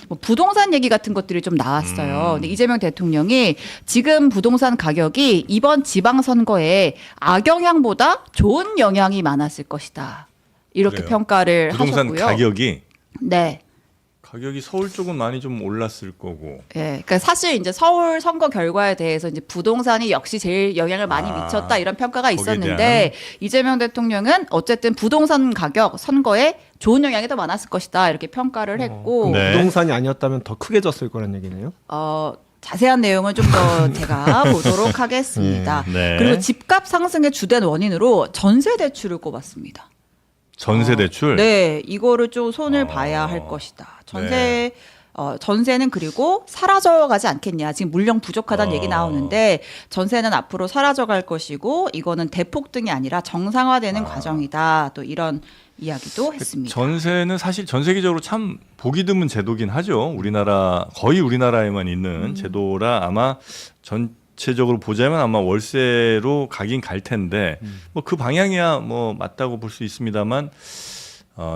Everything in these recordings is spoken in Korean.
뭐 부동산 얘기 같은 것들이 좀 나왔어요. 근데 이재명 대통령이 지금 부동산 가격이 이번 지방선거에 악영향보다 좋은 영향이 많았을 것이다. 이렇게 그래요. 평가를 부동산 하셨고요. 가격이 네. 가격이 서울 쪽은 많이 좀 올랐을 거고. 예, 그러니까 사실 이제 서울 선거 결과에 대해서 이제 부동산이 역시 제일 영향을 많이 미쳤다 이런 평가가 거기에 있었는데 이재명 대통령은 어쨌든 부동산 가격 선거에 좋은 영향이 더 많았을 것이다 이렇게 평가를 했고 네. 부동산이 아니었다면 더 크게 졌을 거란 얘기네요. 자세한 내용은 좀 더 제가 보도록 하겠습니다. 네. 그리고 집값 상승의 주된 원인으로 전세 대출을 꼽았습니다. 전세 대출. 네, 이거를 좀 손을 봐야 할 것이다. 전세는 그리고 사라져가지 않겠냐. 지금 물량 부족하다는 얘기 나오는데 전세는 앞으로 사라져갈 것이고 이거는 대폭등이 아니라 정상화되는 과정이다. 또 이런 이야기도 했습니다. 전세는 사실 전 세계적으로 참 보기 드문 제도긴 하죠. 거의 우리나라에만 있는 제도라 아마 전체적으로 보자면 아마 월세로 가긴 갈 텐데 뭐 그 방향이야 뭐 맞다고 볼 수 있습니다만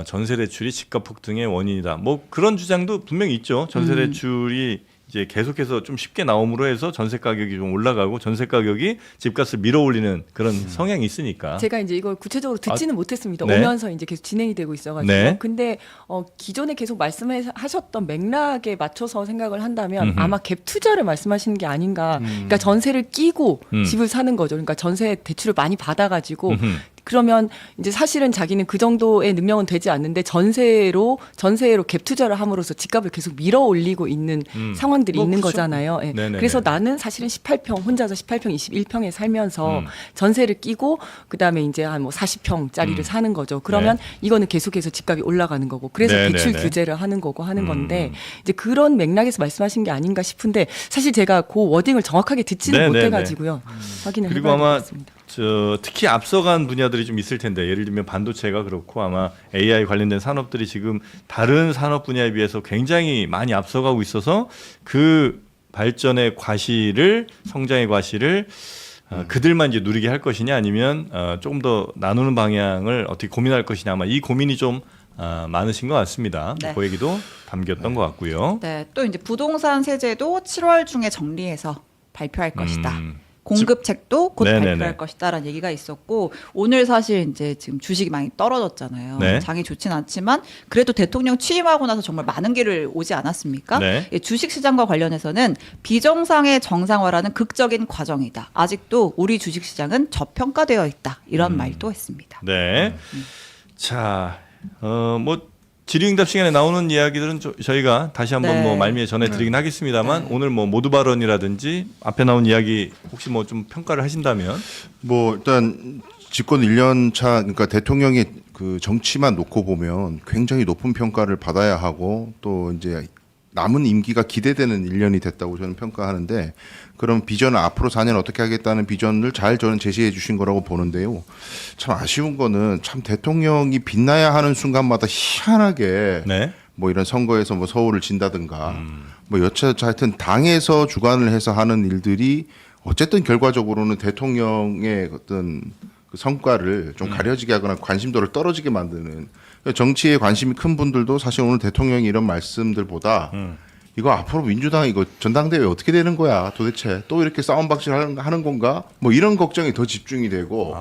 전세 대출이 집값 폭등의 원인이다. 뭐 그런 주장도 분명히 있죠. 전세 대출이 이제 계속해서 좀 쉽게 나옴으로 해서 전세 가격이 좀 올라가고 전세 가격이 집값을 밀어올리는 그런 성향이 있으니까. 제가 이제 이걸 구체적으로 듣지는 못했습니다. 네. 오면서 이제 계속 진행이 되고 있어가지고. 네. 근데 기존에 계속 말씀하셨던 맥락에 맞춰서 생각을 한다면 아마 갭 투자를 말씀하시는 게 아닌가. 그러니까 전세를 끼고 집을 사는 거죠. 그러니까 전세 대출을 많이 받아가지고. 그러면 이제 사실은 자기는 그 정도의 능력은 되지 않는데 전세로 갭 투자를 함으로써 집값을 계속 밀어 올리고 있는 상황들이 뭐 있는 그렇죠. 거잖아요. 예. 네네네. 그래서 나는 사실은 18평 혼자서 18평, 21평에 살면서 전세를 끼고 그다음에 이제 한 뭐 40평짜리를 사는 거죠. 그러면 이거는 계속해서 집값이 올라가는 거고 그래서 네네네. 대출 규제를 하는 거고 하는 건데 이제 그런 맥락에서 말씀하신 게 아닌가 싶은데 사실 제가 그 워딩을 정확하게 듣지는 네네네. 못해가지고요. 확인을 그리고 해봐야 아마 되겠습니다. 특히 앞서간 분야들이 좀 있을 텐데 예를 들면 반도체가 그렇고 아마 AI 관련된 산업들이 지금 다른 산업 분야에 비해서 굉장히 많이 앞서가고 있어서 그 발전의 과실을 성장의 과실을 그들만 이제 누리게 할 것이냐 아니면 조금 더 나누는 방향을 어떻게 고민할 것이냐 아마 이 고민이 좀 많으신 것 같습니다. 네. 그 얘기도 담겼던 것 같고요. 네, 또 이제 부동산 세제도 7월 중에 정리해서 발표할 것이다. 공급책도 곧 네네네. 발표할 것이다라는 얘기가 있었고 오늘 사실 이제 지금 주식이 많이 떨어졌잖아요. 네. 장이 좋진 않지만 그래도 대통령 취임하고 나서 정말 많은 길을 오지 않았습니까? 네. 예, 주식 시장과 관련해서는 비정상의 정상화라는 극적인 과정이다. 아직도 우리 주식 시장은 저평가되어 있다. 이런 말도 했습니다. 네. 자, 뭐 질의응답 시간에 나오는 이야기들은 저희가 다시 한번 네. 뭐 말미에 전해드리긴 하겠습니다만 오늘 뭐 모두 발언이라든지 앞에 나온 이야기 혹시 뭐 좀 평가를 하신다면 뭐 일단 집권 1년 차 그러니까 대통령의 그 정치만 놓고 보면 굉장히 높은 평가를 받아야 하고 또 이제 남은 임기가 기대되는 1년이 됐다고 저는 평가하는데 그런 비전을 앞으로 4년 어떻게 하겠다는 비전을 잘 저는 제시해 주신 거라고 보는데요. 참 아쉬운 거는 참 대통령이 빛나야 하는 순간마다 희한하게 네. 뭐 이런 선거에서 뭐 서울을 진다든가 뭐 여차저차 하여튼 당에서 주관을 해서 하는 일들이 어쨌든 결과적으로는 대통령의 어떤 그 성과를 좀 가려지게 하거나 관심도를 떨어지게 만드는 정치에 관심이 큰 분들도 사실 오늘 대통령이 이런 말씀들보다 이거 앞으로 민주당 이거 전당대회 어떻게 되는 거야 도대체 또 이렇게 싸움박질 하는 건가 뭐 이런 걱정이 더 집중이 되고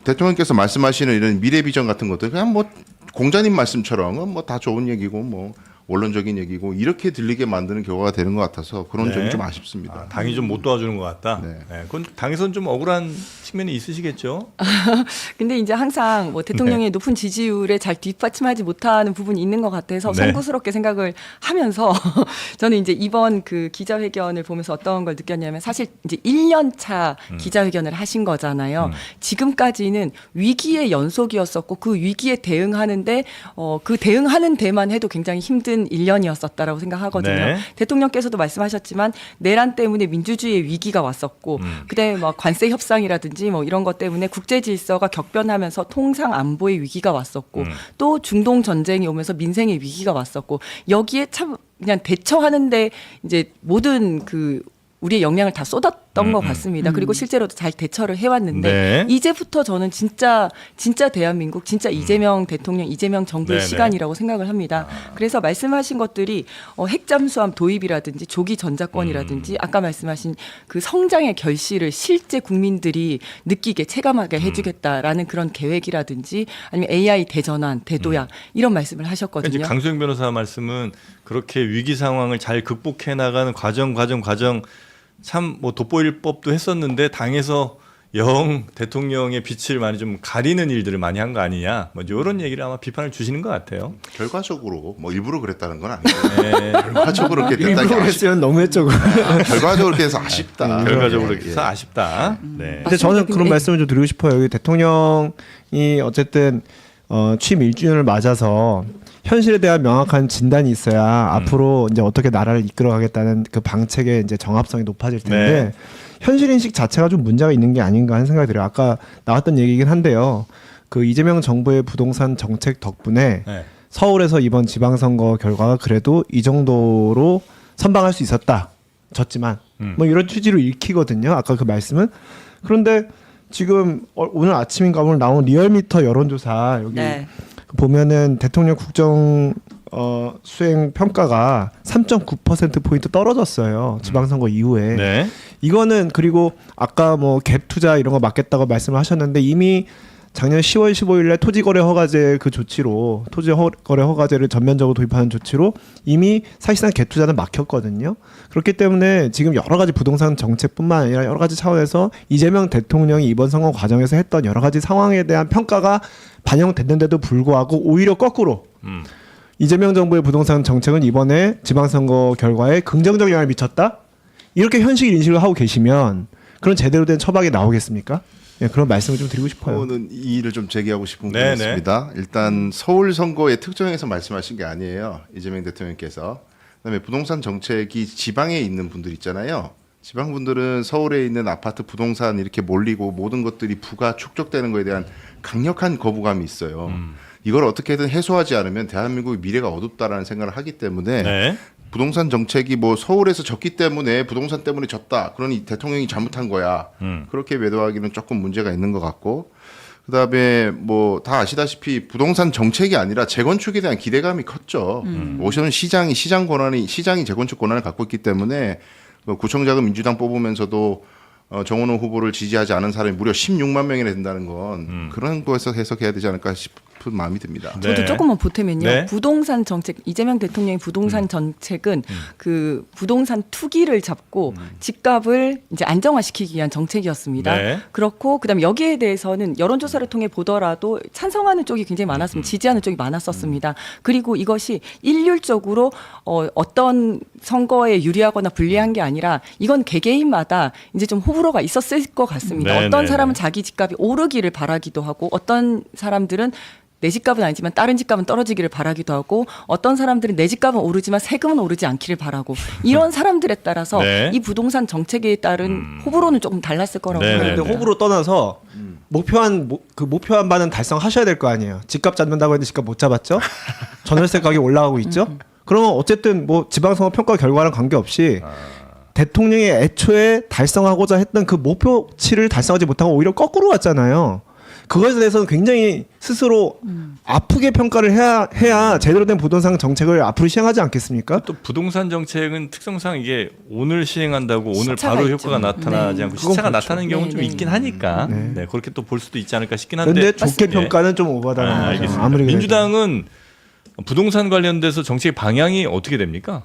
대통령께서 말씀하시는 이런 미래 비전 같은 것들 그냥 뭐 공자님 말씀처럼 뭐 다 좋은 얘기고 뭐 원론적인 얘기고 이렇게 들리게 만드는 결과가 되는 것 같아서 그런 네. 점이 좀 아쉽습니다. 당이 좀 못 도와주는 것 같다. 네. 그건 당에서는 좀 억울한 측면이 있으시겠죠. 근데 이제 항상 뭐 대통령의 높은 지지율에 잘 뒷받침하지 못하는 부분이 있는 것 같아서 네. 송구스럽게 생각을 하면서 저는 이제 이번 그 기자회견을 보면서 어떤 걸 느꼈냐면 사실 이제 1년 차 기자회견을 하신 거잖아요. 지금까지는 위기의 연속이었었고 그 위기에 대응하는데 그 대응하는 데만 해도 굉장히 힘든 1년이었었다라고 생각하거든요. 네. 대통령께서도 말씀하셨지만 내란 때문에 민주주의의 위기가 왔었고 그다음에 뭐 관세 협상이라든지 뭐 이런 것 때문에 국제 질서가 격변하면서 통상 안보의 위기가 왔었고 또 중동 전쟁이 오면서 민생의 위기가 왔었고 여기에 참 그냥 대처하는데 이제 모든 그 우리의 역량을 다 쏟았 있었던 것 같습니다. 그리고 실제로도 잘 대처를 해왔는데 네. 이제부터 저는 진짜 대한민국 진짜 이재명 대통령, 이재명 정부의 네네. 시간이라고 생각을 합니다. 그래서 말씀하신 것들이 핵잠수함 도입이라든지 조기 전자권이라든지 아까 말씀하신 그 성장의 결실을 실제 국민들이 느끼게 체감하게 해주겠다라는 그런 계획이라든지 아니면 AI 대전환, 대도약 이런 말씀을 그러니까 이제 하셨거든요. 강수영 변호사 말씀은 그렇게 위기 상황을 잘 극복해 나가는 과정 참 뭐 돋보일 법도 했었는데 당에서 영 대통령의 빛을 많이 좀 가리는 일들을 많이 한 거 아니냐 뭐 이런 얘기를 아마 비판을 주시는 것 같아요. 결과적으로 뭐 일부러 그랬다는 건 아니고 네. 결과적으로 그렇게 됐다는 게 일부러 했으면 너무했죠. 결과적으로 그렇게 해서 아쉽다. 결과적으로 예, 그렇게 해서 아쉽다. 네. 근데 저는 맞습니다. 그런 말씀을 좀 드리고 싶어요. 여기 대통령이 어쨌든 취임 1주년을 맞아서 현실에 대한 명확한 진단이 있어야 앞으로 이제 어떻게 나라를 이끌어가겠다는 그 방책의 이제 정합성이 높아질 텐데 네. 현실 인식 자체가 좀 문제가 있는 게 아닌가 하는 생각이 들어요. 아까 나왔던 얘기긴 한데요. 그 이재명 정부의 부동산 정책 덕분에 네. 서울에서 이번 지방선거 결과가 그래도 이 정도로 선방할 수 있었다. 졌지만 뭐 이런 취지로 읽히거든요. 아까 그 말씀은. 그런데 지금 오늘 아침인가 오늘 나온 리얼미터 여론조사 여기 네. 보면은 대통령 국정 수행 평가가 3.9% 포인트 떨어졌어요. 지방선거 이후에. 네. 이거는 그리고 아까 뭐 갭 투자 이런 거 막겠다고 말씀을 하셨는데 이미 작년 10월 15일에 토지거래 허가제 그 조치로 토지거래 허가제를 전면적으로 도입하는 조치로 이미 사실상 갭 투자는 막혔거든요. 그렇기 때문에 지금 여러 가지 부동산 정책뿐만 아니라 여러 가지 차원에서 이재명 대통령이 이번 선거 과정에서 했던 여러 가지 상황에 대한 평가가 반영됐는데도 불구하고 오히려 거꾸로 이재명 정부의 부동산 정책은 이번에 지방선거 결과에 긍정적 영향을 미쳤다? 이렇게 현실 인식을 하고 계시면 그런 제대로 된 처방이 나오겠습니까? 예, 그런 말씀을 좀 드리고 싶어요. 저는 이 일을 좀 제기하고 싶은 네네. 부분이 있습니다. 일단 서울 선거의 특정에서 말씀하신 게 아니에요. 이재명 대통령께서. 그다음에 부동산 정책이 지방에 있는 분들 있잖아요. 지방 분들은 서울에 있는 아파트 부동산 이렇게 몰리고 모든 것들이 부가 축적되는 거에 대한 강력한 거부감이 있어요. 이걸 어떻게든 해소하지 않으면 대한민국의 미래가 어둡다라는 생각을 하기 때문에 네. 부동산 정책이 뭐 서울에서 졌기 때문에 부동산 때문에 졌다. 그러니 대통령이 잘못한 거야. 그렇게 매도하기는 조금 문제가 있는 것 같고 그다음에 뭐 다 아시다시피 부동산 정책이 아니라 재건축에 대한 기대감이 컸죠. 오션 시장이 재건축 권한을 갖고 있기 때문에 구청장은 민주당 뽑으면서도 정원호 후보를 지지하지 않은 사람이 무려 16만 명이나 된다는 건 그런 거에서 해석해야 되지 않을까 싶은 마음이 듭니다. 네. 저도 조금만 보태면요. 네. 부동산 정책, 이재명 대통령의 부동산 정책은 그 부동산 투기를 잡고 집값을 이제 안정화시키기 위한 정책이었습니다. 네. 그렇고 그다음에 여기에 대해서는 여론조사를 통해 보더라도 찬성하는 쪽이 굉장히 많았습니다. 지지하는 쪽이 많았었습니다. 그리고 이것이 일률적으로 어떤 선거에 유리하거나 불리한 게 아니라 이건 개개인마다 이제 좀 호불호가 있었을 것 같습니다. 네, 어떤 네, 사람은 네. 자기 집값이 오르기를 바라기도 하고 어떤 사람들은 내 집값은 아니지만 다른 집값은 떨어지기를 바라기도 하고 어떤 사람들은 내 집값은 오르지만 세금은 오르지 않기를 바라고 이런 사람들에 따라서 네. 이 부동산 정책에 따른 호불호는 조금 달랐을 거라고 네, 생각합니다. 근데 호불호 떠나서 목표한 바는 달성하셔야 될 거 아니에요. 집값 잡는다고 했는데 집값 못 잡았죠? 전월세 가격이 올라가고 있죠? 그러면 어쨌든 뭐 지방선거 평가 결과랑 관계없이 대통령이 애초에 달성하고자 했던 그 목표치를 달성하지 못하고 오히려 거꾸로 왔잖아요. 그것에 대해서는 굉장히 스스로 아프게 평가를 해야 제대로 된 부동산 정책을 앞으로 시행하지 않겠습니까? 또 부동산 정책은 특성상 이게 오늘 시행한다고 오늘 시차가 바로 있죠. 효과가 나타나지 네. 않고 그건 시차가 그렇죠. 나타나는 경우는 네, 좀 네. 있긴 하니까 네. 그렇게 또 볼 수도 있지 않을까 싶긴 한데 그런데 좋게 맞습니다. 평가는 좀 오바다는 거죠. 알겠습니다. 아무리 그래도. 민주당은 부동산 관련돼서 정책 방향이 어떻게 됩니까?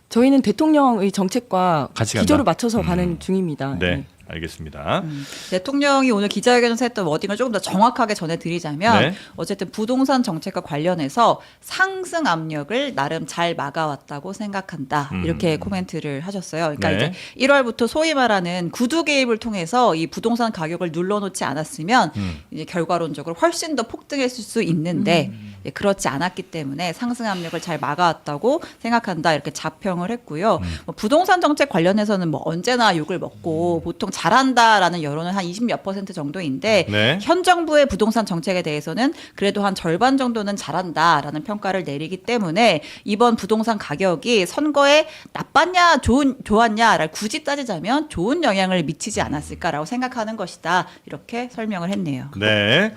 저희는 대통령의 정책과 같이 기조를 간다? 맞춰서 가는 중입니다. 네, 알겠습니다. 대통령이 오늘 기자회견에서 했던 워딩을 조금 더 정확하게 전해드리자면 네. 어쨌든 부동산 정책과 관련해서 상승 압력을 나름 잘 막아왔다고 생각한다. 이렇게 코멘트를 하셨어요. 그러니까 네. 이제 1월부터 소위 말하는 구두 개입을 통해서 이 부동산 가격을 눌러놓지 않았으면 이제 결과론적으로 훨씬 더 폭등했을 수 있는데 예, 그렇지 않았기 때문에 상승 압력을 잘 막아왔다고 생각한다 이렇게 자평을 했고요. 뭐 부동산 정책 관련해서는 뭐 언제나 욕을 먹고 보통 잘한다라는 여론은 한 20몇 % 정도인데 네. 현 정부의 부동산 정책에 대해서는 그래도 한 절반 정도는 잘한다라는 평가를 내리기 때문에 이번 부동산 가격이 선거에 나빴냐 좋았냐를 굳이 따지자면 좋은 영향을 미치지 않았을까라고 생각하는 것이다 이렇게 설명을 했네요. 네.